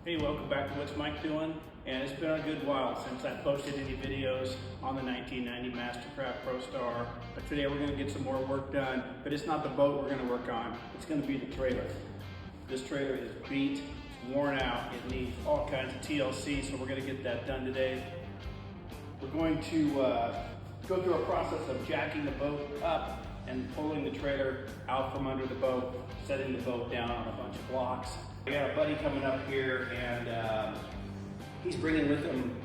Hey, welcome back to What's Mike Doing? And it's been a good while since I posted any videos on the 1990 MasterCraft Prostar. But today we're going to get some more work done. But it's not the boat we're going to work on. It's going to be the trailer. This trailer is beat, it's worn out, it needs all kinds of TLC, so we're going to get that done today. We're going to go through a process of jacking the boat up and pulling the trailer out from under the boat, setting the boat down on a bunch of blocks. I got a buddy coming up here and he's bringing with him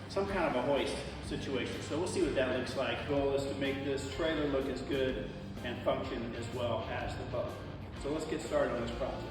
some kind of a hoist situation. So we'll see what that looks like. The goal is to make this trailer look as good and function as well as the boat. So let's get started on this project.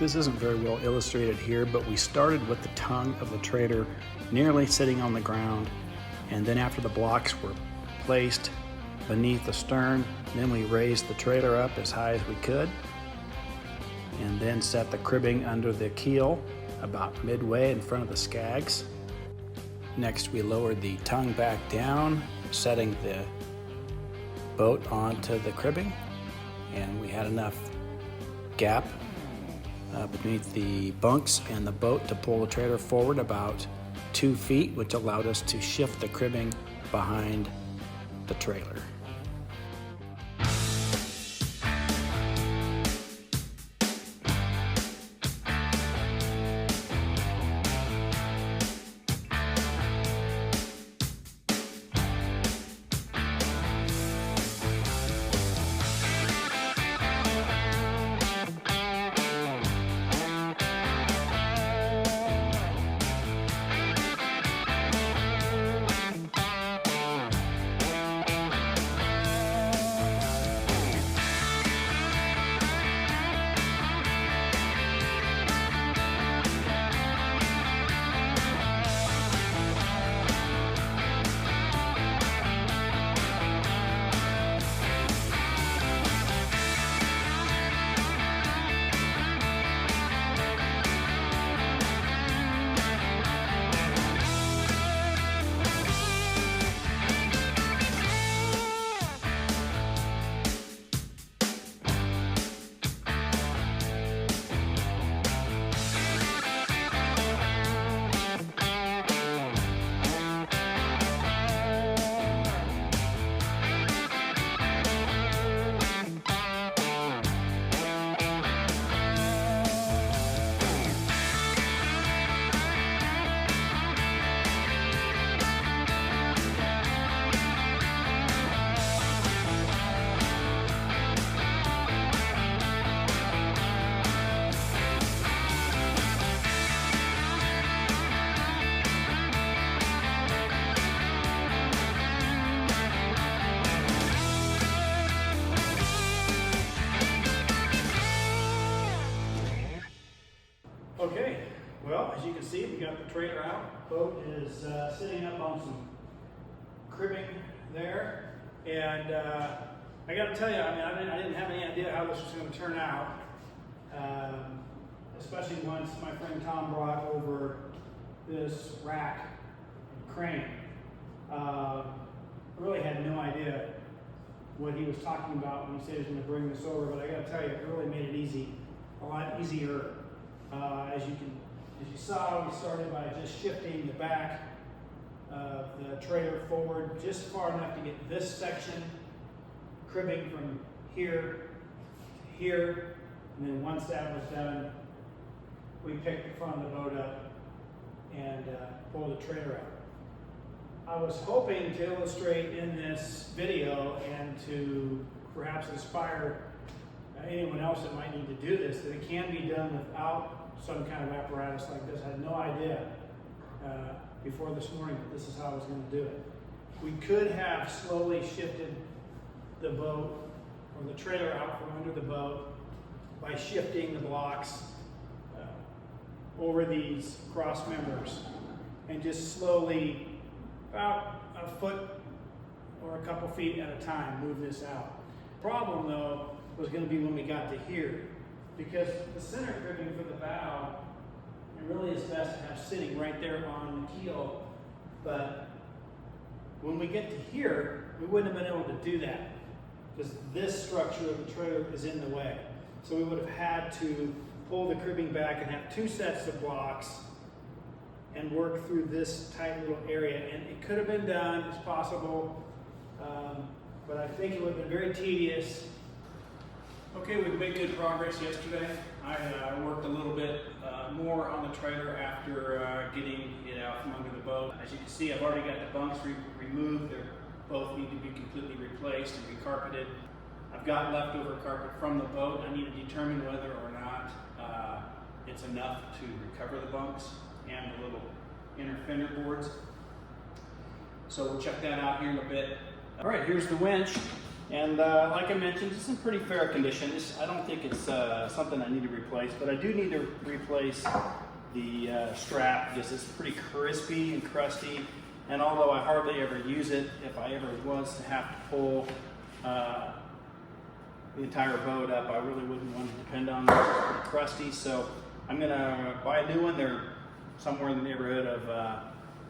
This isn't very well illustrated here, but we started with the tongue of the trailer nearly sitting on the ground, and then after the blocks were placed beneath the stern, then we raised the trailer up as high as we could, and then set the cribbing under the keel about midway in front of the skags. Next, we lowered the tongue back down, setting the boat onto the cribbing, and we had enough gap beneath the bunks and the boat to pull the trailer forward about 2 feet, which allowed us to shift the cribbing behind the trailer. Okay, well, as you can see, we got the trailer out. Boat is sitting up on some cribbing there, and I got to tell you, I didn't have any idea how this was going to turn out, especially once my friend Tom brought over this rack crane. Really had no idea what he was talking about when he said he was going to bring this over, but I got to tell you, it really made it easy, a lot easier. As you saw, we started by just shifting the back of the trailer forward just far enough to get this section cribbing from here to here, and then once that was done, we picked the front of the boat up and pulled the trailer out. I was hoping to illustrate in this video and to perhaps inspire anyone else that might need to do this, that it can be done without some kind of apparatus like this. I had no idea before this morning that this is how I was going to do it. We could have slowly shifted the boat or the trailer out from under the boat by shifting the blocks over these cross members and just slowly, about a foot or a couple feet at a time, move this out. Problem though was going to be when we got to here, because the center cribbing for the bow, it really is best to have sitting right there on the keel, but when we get to here, we wouldn't have been able to do that because this structure of the trailer is in the way. So we would have had to pull the cribbing back and have two sets of blocks and work through this tight little area. And it could have been done, it's possible, but I think it would have been very tedious. Okay, we've made good progress yesterday. I worked a little bit more on the trailer after getting it out from under the boat. As you can see, I've already got the bunks removed. They both need to be completely replaced and recarpeted. I've got leftover carpet from the boat. I need to determine whether or not it's enough to recover the bunks and the little inner fender boards. So we'll check that out here in a bit. All right, here's the winch. And like I mentioned, it's in pretty fair condition. I don't think it's something I need to replace, but I do need to replace the strap because it's pretty crispy and crusty. And although I hardly ever use it, if I ever was to have to pull the entire boat up, I really wouldn't want to depend on it. It's pretty crusty, so I'm gonna buy a new one. They're somewhere in the neighborhood of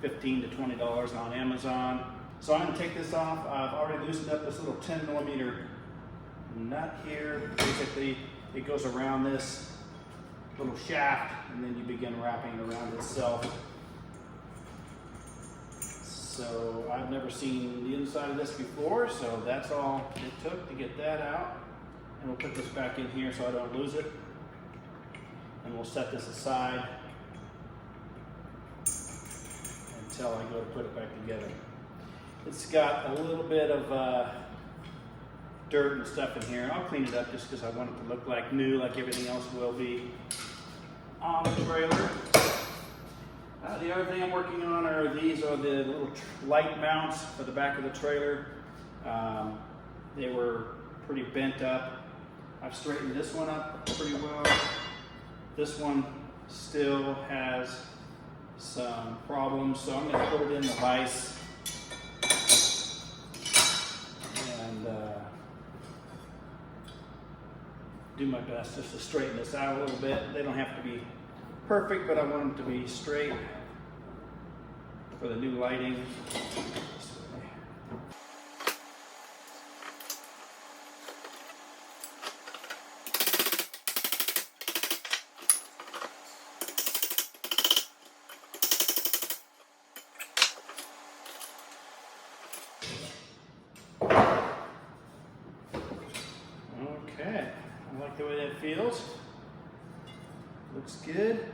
$15 to $20 on Amazon. So I'm gonna take this off. I've already loosened up this little 10mm nut here. Basically, it goes around this little shaft, and then you begin wrapping it around itself. So I've never seen the inside of this before, so that's all it took to get that out. And we'll put this back in here so I don't lose it. And we'll set this aside until I go to put it back together. It's got a little bit of dirt and stuff in here, and I'll clean it up just because I want it to look like new, like everything else will be on the trailer. The other thing I'm working on are these are the little light mounts for the back of the trailer. They were pretty bent up. I've straightened this one up pretty well. This one still has some problems, so I'm going to put it in the vise and do my best just to straighten this out a little bit. They don't have to be perfect, but I want them to be straight for the new lighting. Okay, I like the way that feels. Looks good.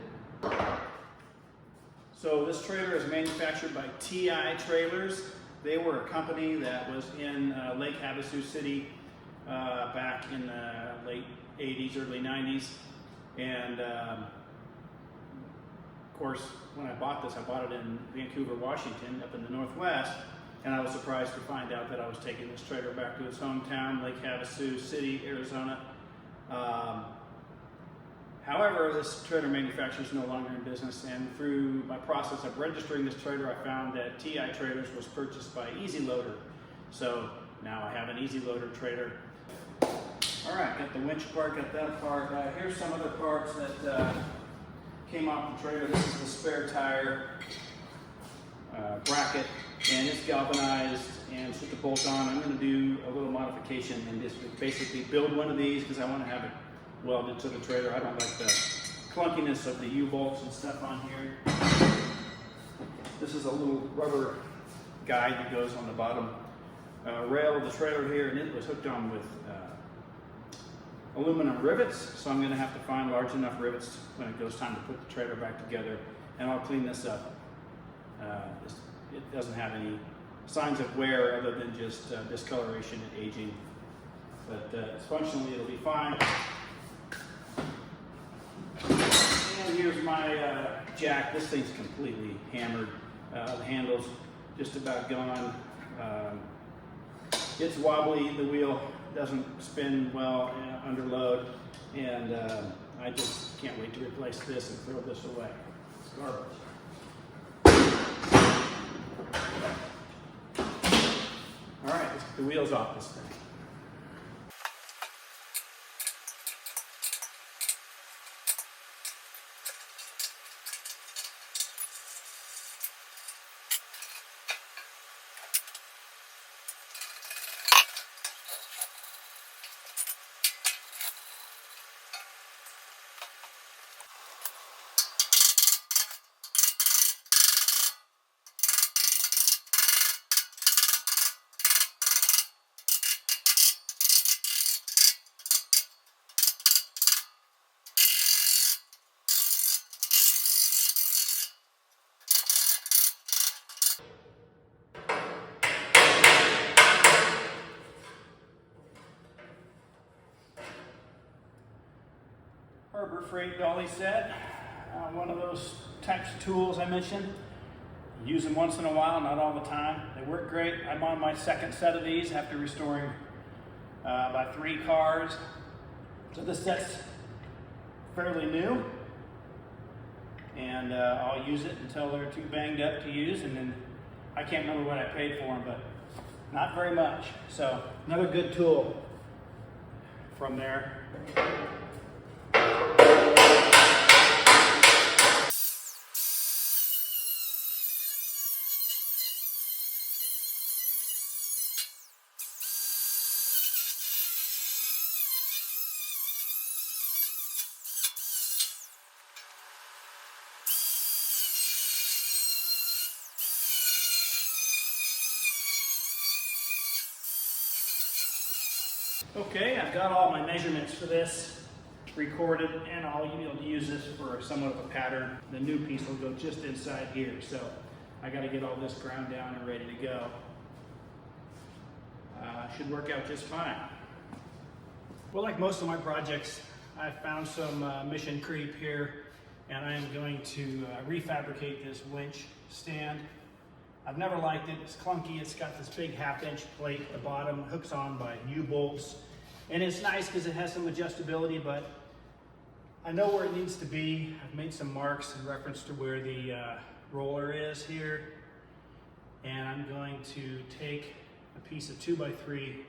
So this trailer is manufactured by TI Trailers. They were a company that was in Lake Havasu City back in the late 80s, early 90s. And of course, when I bought this, I bought it in Vancouver, Washington, up in the Northwest. And I was surprised to find out that I was taking this trailer back to its hometown, Lake Havasu City, Arizona. However, this trailer manufacturer is no longer in business, and through my process of registering this trailer, I found that TI Trailers was purchased by Easy Loader. So now I have an Easy Loader trailer. All right, got the winch part, got that apart. Here's some other parts that came off the trailer. This is the spare tire bracket, and it's galvanized and it's with the bolt on. I'm going to do a little modification and just basically build one of these because I want to have it welded to the trailer. I don't like the clunkiness of the U-bolts and stuff on here. This is a little rubber guide that goes on the bottom rail of the trailer here, and it was hooked on with aluminum rivets, so I'm going to have to find large enough rivets when it goes time to put the trailer back together, and I'll clean this up. It doesn't have any signs of wear other than just discoloration and aging, but functionally it'll be fine. And here's my jack. This thing's completely hammered. The handle's just about gone. It's wobbly, the wheel doesn't spin well under load, and I just can't wait to replace this and throw this away. It's garbage. All right, let's get the wheels off this thing. Harbor Freight dolly set, one of those types of tools I mentioned. Use them once in a while, not all the time. They work great. I'm on my second set of these after restoring about 3 cars. So this set's fairly new, and I'll use it until they're too banged up to use, and then I can't remember what I paid for them, but not very much. So another good tool from there. Okay, I've got all my measurements for this recorded, and I'll be able to use this for somewhat of a pattern. The new piece will go just inside here, so I got to get all this ground down and ready to go. Should work out just fine. Well, like most of my projects, I found some mission creep here, and I am going to refabricate this winch stand. I've never liked it. It's clunky. It's got this big 1/2-inch plate at the bottom, hooks on by U-bolts. And it's nice because it has some adjustability, but I know where it needs to be. I've made some marks in reference to where the roller is here. And I'm going to take a piece of 2x3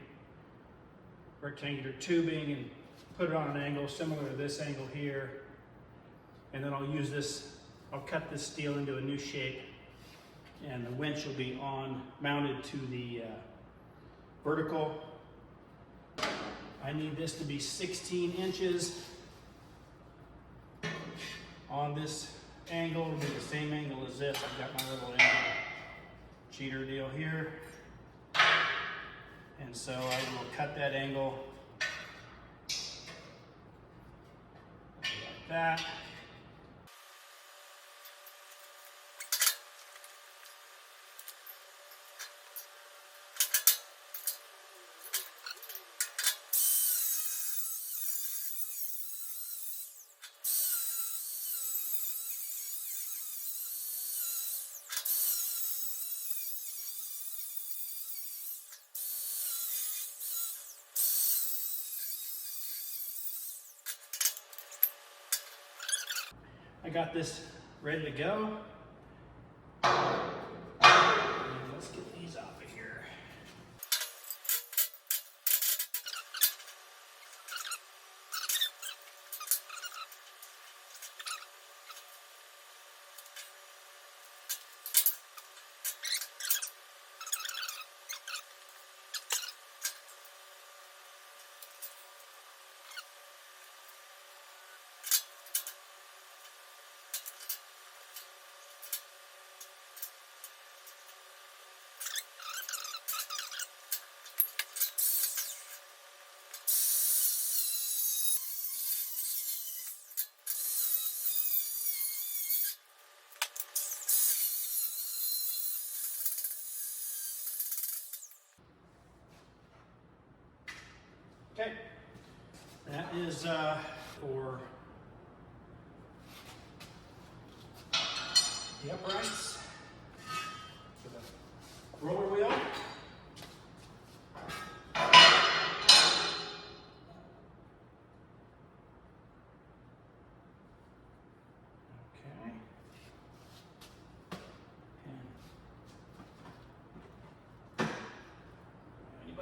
rectangular tubing and put it on an angle similar to this angle here. And then I'll use this, I'll cut this steel into a new shape, and the winch will be mounted to the vertical. I need this to be 16 inches on this angle. It'll be the same angle as this. I've got my little angle cheater deal here. And so I will cut that angle like that. I got this ready to go. Let's get these off of here. Okay, that is for the uprights.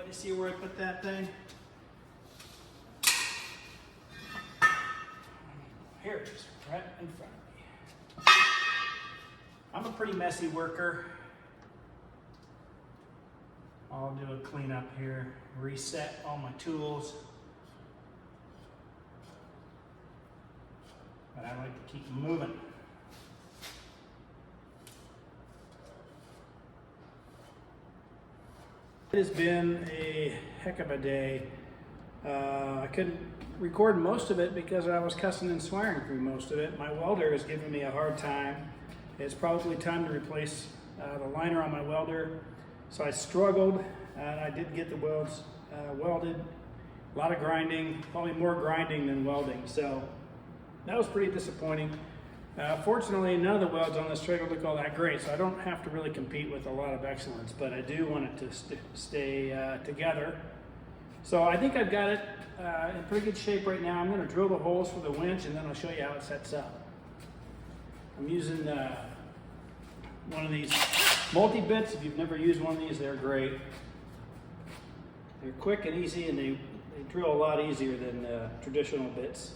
Everybody see where I put that thing? Here it is, right in front of me. I'm a pretty messy worker. I'll do a cleanup here, reset all my tools. But I like to keep them moving. It has been a heck of a day. I couldn't record most of it because I was cussing and swearing through most of it. My welder is giving me a hard time. It's probably time to replace the liner on my welder. So I struggled, and I did get the welds welded. A lot of grinding, probably more grinding than welding. So that was pretty disappointing. Fortunately, none of the welds on this trailer look all that great, so I don't have to really compete with a lot of excellence, but I do want it to stay together. So I think I've got it in pretty good shape right now. I'm going to drill the holes for the winch, and then I'll show you how it sets up. I'm using one of these multi-bits. If you've never used one of these, they're great. They're quick and easy, and they drill a lot easier than traditional bits.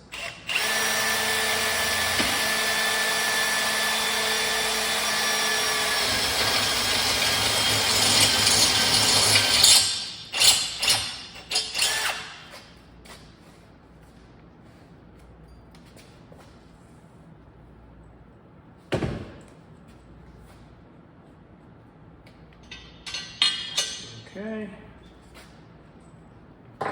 Okay. All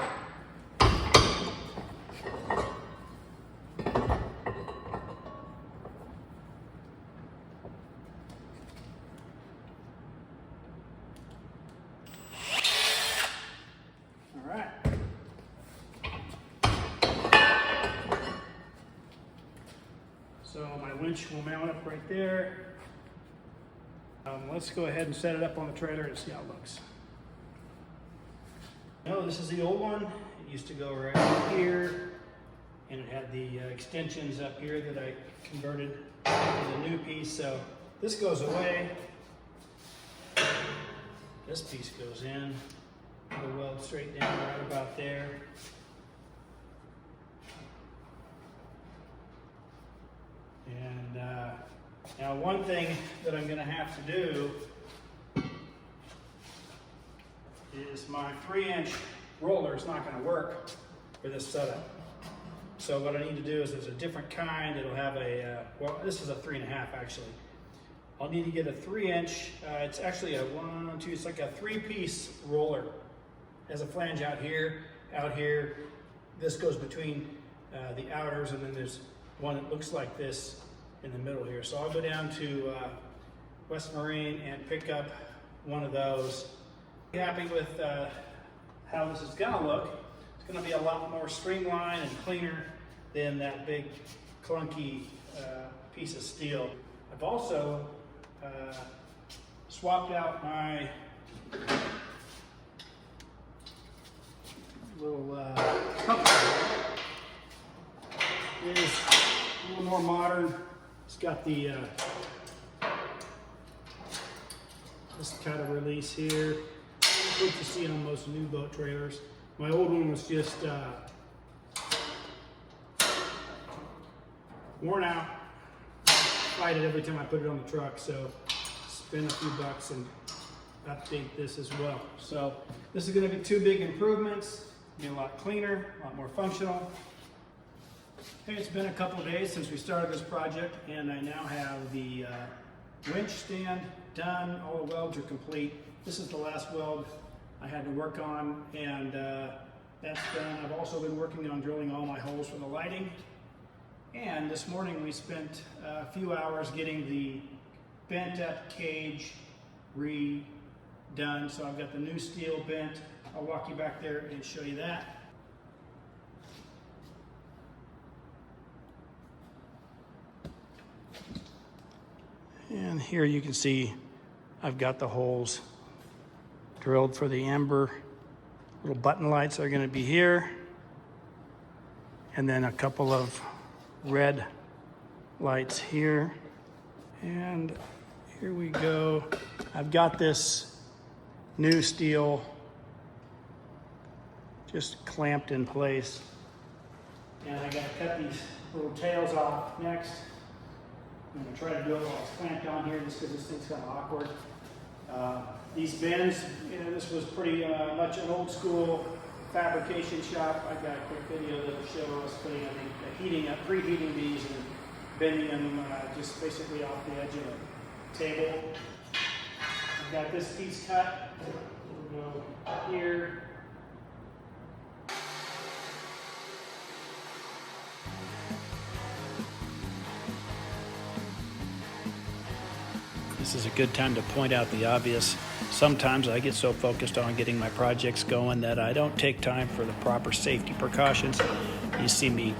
right. So my winch will mount up right there. Let's go ahead and set it up on the trailer and see how it looks. No, this is the old one. It used to go right here, and it had the extensions up here that I converted to the new piece. So this goes away. This piece goes in. It'll weld straight down right about there. And now one thing that I'm going to have to do is my 3-inch roller is not going to work for this setup. So what I need to do is there's a different kind. It'll have a, well, this is a 3.5 actually. I'll need to get a 3-inch. It's actually a 1, 2, it's like a 3-piece roller. It has a flange out here, This goes between the outers, and then there's one that looks like this in the middle here. So I'll go down to West Marine and pick up one of those. Happy with how this is gonna look. It's gonna be a lot more streamlined and cleaner than that big clunky piece of steel. I've also swapped out my little cup. It is a little more modern. It's got the this kind of release here. What you see on most new boat trailers. My old one was just worn out. Fight it every time I put it on the truck, so spend a few bucks and update this as well. So this is going to be 2 big improvements. Be a lot cleaner, a lot more functional. Hey, it's been a couple of days since we started this project, and I now have the winch stand done. All the welds are complete. This is the last weld I had to work on, and that's done. I've also been working on drilling all my holes for the lighting. And this morning we spent a few hours getting the bent up cage redone. So I've got the new steel bent. I'll walk you back there and show you that. And here you can see I've got the holes drilled for the amber. Little button lights are going to be here, and then a couple of red lights here. And here we go. I've got this new steel just clamped in place. And I gotta cut these little tails off next. I'm gonna try to do it while it's clamped on here just because this thing's kind of awkward. These bends, this was pretty much an old school fabrication shop. I got a quick video that will show us putting, preheating these and bending them just basically off the edge of a table. I've got this piece cut. We'll go here. This is a good time to point out the obvious. Sometimes I get so focused on getting my projects going that I don't take time for the proper safety precautions. You see me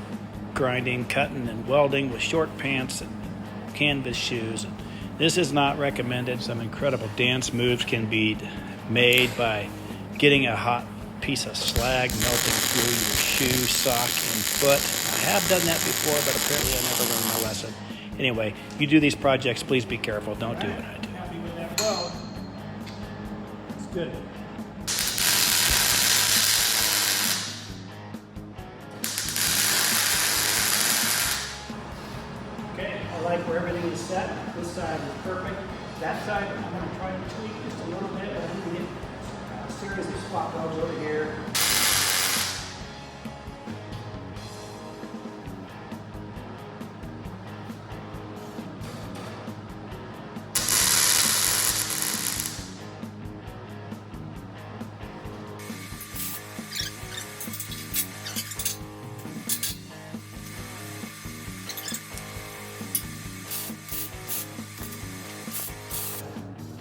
grinding, cutting, and welding with short pants and canvas shoes. This is not recommended. Some incredible dance moves can be made by getting a hot piece of slag melting through your shoe, sock, and foot. I have done that before, but apparently I never learned my lesson. Anyway, you do these projects, please be careful. Don't do what I do. Happy with that weld. It's good. Okay, I like where everything is set. This side is perfect. That side, I'm going to try to tweak just a little bit. I need to get a series of spot welds over here.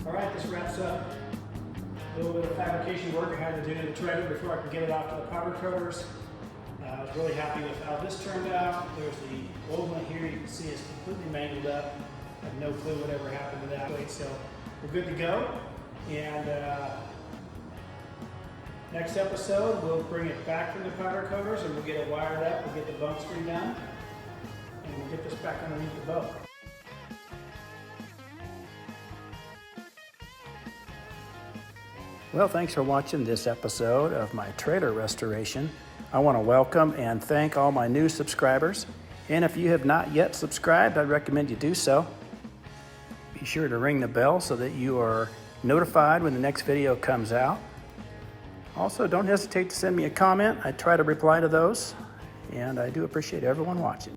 All right, this wraps up a little bit of fabrication work I had to do to the treader before I could get it off to the powder coaters. I was really happy with how this turned out. There's the old one here. You can see it's completely mangled up. I have no clue whatever happened to that plate, so we're good to go. And next episode, we'll bring it back from the powder coaters and we'll get it wired up. We'll get the bumps redone, and we'll get this back underneath the boat. Well, thanks for watching this episode of my trailer restoration. I want to welcome and thank all my new subscribers. And if you have not yet subscribed, I'd recommend you do so. Be sure to ring the bell so that you are notified when the next video comes out. Also, don't hesitate to send me a comment. I try to reply to those, and I do appreciate everyone watching.